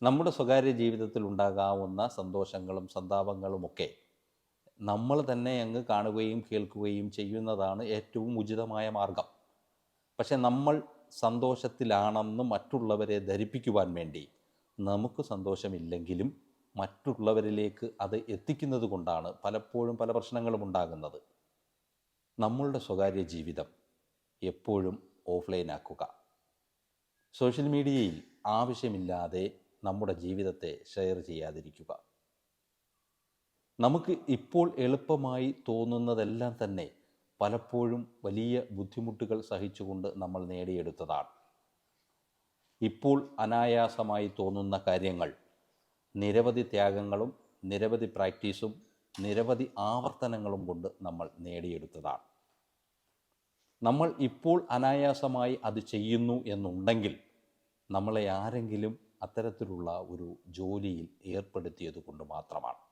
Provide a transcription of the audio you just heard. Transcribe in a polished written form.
നമ്മുടെ സ്വകാര്യ ജീവിതത്തിൽ ഉണ്ടാകാവുന്ന സന്തോഷങ്ങളും സന്താപങ്ങളുമൊക്കെ നമ്മൾ തന്നെ അങ്ങ് കാണുകയും കേൾക്കുകയും ചെയ്യുന്നതാണ് ഏറ്റവും ഉചിതമായ മാർഗം. പക്ഷെ നമ്മൾ സന്തോഷത്തിലാണെന്ന് മറ്റുള്ളവരെ ധരിപ്പിക്കുവാൻ വേണ്ടി നമുക്ക് സന്തോഷമില്ലെങ്കിലും മറ്റുള്ളവരിലേക്ക് അത് എത്തിക്കുന്നത് കൊണ്ടാണ് പലപ്പോഴും പല പ്രശ്നങ്ങളും ഉണ്ടാകുന്നത്. നമ്മളുടെ സ്വകാര്യ ജീവിതം എപ്പോഴും ഓഫ്ലൈൻ ആക്കുക. സോഷ്യൽ മീഡിയയിൽ ആവശ്യമില്ലാതെ നമ്മുടെ ജീവിതത്തെ ഷെയർ ചെയ്യാതിരിക്കുക. നമുക്ക് ഇപ്പോൾ എളുപ്പമായി തോന്നുന്നതെല്ലാം തന്നെ പലപ്പോഴും വലിയ ബുദ്ധിമുട്ടുകൾ സഹിച്ചുകൊണ്ട് നമ്മൾ നേടിയെടുത്തതാണ്. ഇപ്പോൾ അനായാസമായി തോന്നുന്ന കാര്യങ്ങൾ നിരവധി ത്യാഗങ്ങളും നിരവധി പ്രാക്ടീസും നിരവധി ആവർത്തനങ്ങളും കൊണ്ട് നമ്മൾ നേടിയെടുത്തതാണ്. നമ്മൾ ഇപ്പോൾ അനായാസമായി അത് ചെയ്യുന്നു എന്നുണ്ടെങ്കിൽ നമ്മളെ ആരെങ്കിലും അത്തരത്തിലുള്ള ഒരു ജോലിയിൽ ഏർപ്പെടുത്തിയത് കൊണ്ട് മാത്രമാണ്.